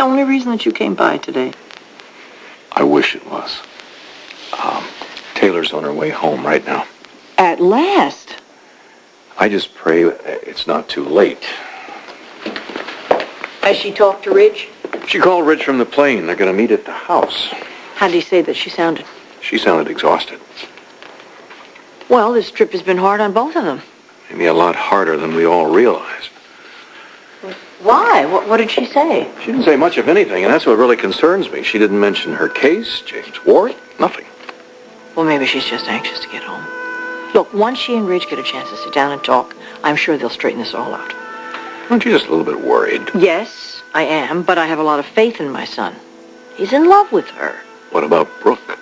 only reason that you came by today? I wish it was. Taylor's on her way home right now. At last. I just pray it's not too late. Has she talked to Ridge? She called Ridge from the plane. They're going to meet at the house. How did he say that she sounded? She sounded exhausted. Well, this trip has been hard on both of them. Maybe a lot harder than we all realize. Why? What did she say? She didn't say much of anything, and that's what really concerns me. She didn't mention her case, James Ward, nothing. Well, maybe she's just anxious to get home. Look, once she and Ridge get a chance to sit down and talk, I'm sure they'll straighten this all out. Aren't you just a little bit worried? Yes, I am, but I have a lot of faith in my son. He's in love with her. What about Brooke?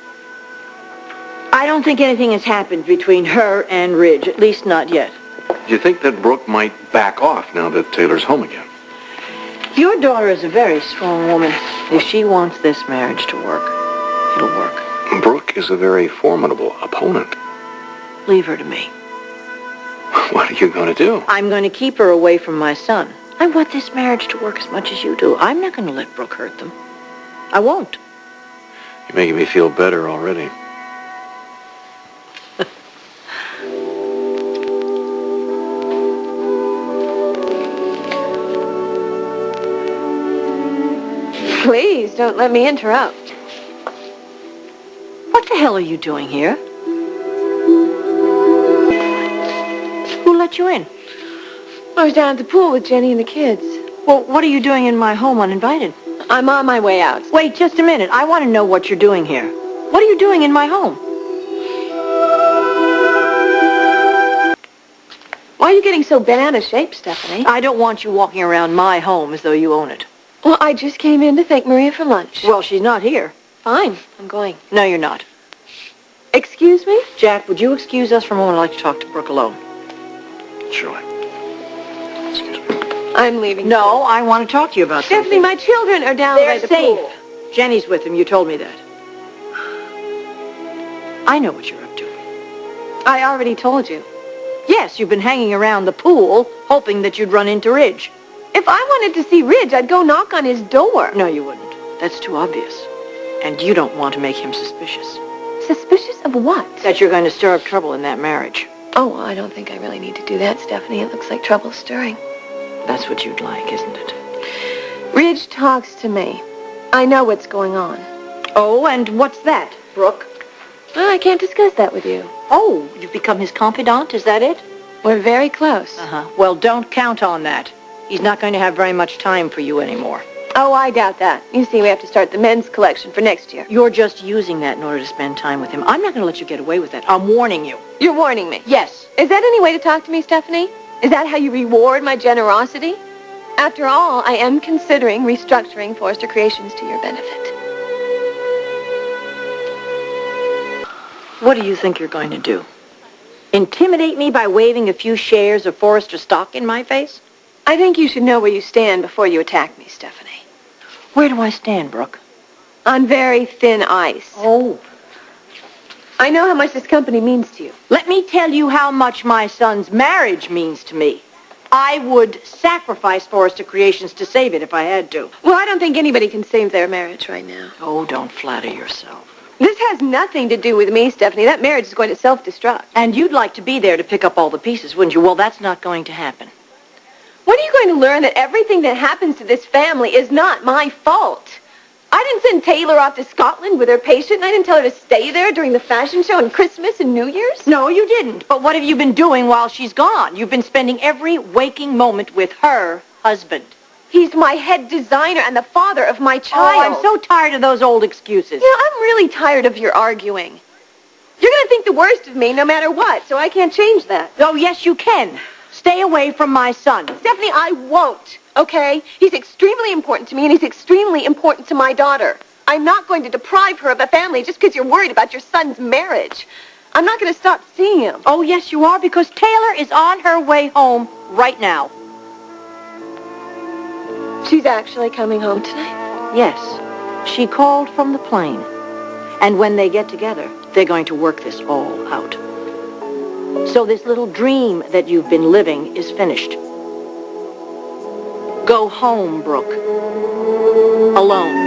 I don't think anything has happened between her and Ridge, at least not yet. Do you think that Brooke might back off now that Taylor's home again? Your daughter is a very strong woman. If she wants this marriage to work, it'll work. Brooke is a very formidable opponent. Leave her to me. What are you going to do? I'm going to keep her away from my son. I want this marriage to work as much as you do. I'm not going to let Brooke hurt them. I won't. You're making me feel better already. Please, don't let me interrupt. What the hell are you doing here? Who let you in? I was down at the pool with Jenny and the kids. Well, what are you doing in my home uninvited? I'm on my way out. Wait just a minute. I want to know what you're doing here. What are you doing in my home? Why are you getting so bent out of shape, Stephanie? I don't want you walking around my home as though you own it. Well, I just came in to thank Maria for lunch. Well, she's not here. Fine, I'm going. No, you're not. Excuse me? Jack, would you excuse us for a moment? I'd like to talk to Brooke alone. Surely. Excuse me. I'm leaving. No, I want to talk to you about Stephanie, something. my children are down They're by the safe. pool. Jenny's with them. You told me that. I know what you're up to. I already told you. Yes, you've been hanging around the pool, hoping that you'd run into Ridge. If I wanted to see Ridge, I'd go knock on his door. No, you wouldn't. That's too obvious. And you don't want to make him suspicious. Suspicious of what? That you're going to stir up trouble in that marriage. Oh, well, I don't think I really need to do that, Stephanie. It looks like trouble's stirring. That's what you'd like, isn't it? Ridge talks to me. I know what's going on. Oh, and what's that, Brooke? Well, I can't discuss that with you. Oh, you've become his confidant, is that it? We're very close. Uh-huh. Well, don't count on that. He's not going to have very much time for you anymore. Oh, I doubt that. You see, we have to start the men's collection for next year. You're just using that in order to spend time with him. I'm not going to let you get away with that. I'm warning you. You're warning me? Yes. Is that any way to talk to me, Stephanie? Is that how you reward my generosity? After all, I am considering restructuring Forrester Creations to your benefit. What do you think you're going to do? Intimidate me by waving a few shares of Forrester stock in my face? I think you should know where you stand before you attack me, Stephanie. Where do I stand, Brooke? On very thin ice. Oh. I know how much this company means to you. Let me tell you how much my son's marriage means to me. I would sacrifice Forrester Creations to save it if I had to. Well, I don't think anybody can save their marriage right now. Oh, don't flatter yourself. This has nothing to do with me, Stephanie. That marriage is going to self-destruct. And you'd like to be there to pick up all the pieces, wouldn't you? Well, that's not going to happen. When are you going to learn that everything that happens to this family is not my fault? I didn't send Taylor off to Scotland with her patient, and I didn't tell her to stay there during the fashion show and Christmas and New Year's. No, you didn't. But what have you been doing while she's gone? You've been spending every waking moment with her husband. He's my head designer and the father of my child. Oh, I'm so tired of those old excuses. You know, I'm really tired of your arguing. You're going to think the worst of me no matter what, so I can't change that. Oh, yes, you can. Stay away from my son. Stephanie, I won't, okay? He's extremely important to me, and he's extremely important to my daughter. I'm not going to deprive her of a family just because you're worried about your son's marriage. I'm not going to stop seeing him. Oh, yes, you are, because Taylor is on her way home right now. She's actually coming home tonight? Yes. She called from the plane. And when they get together, they're going to work this all out. So this little dream that you've been living is finished. Go home, Brooke. Alone.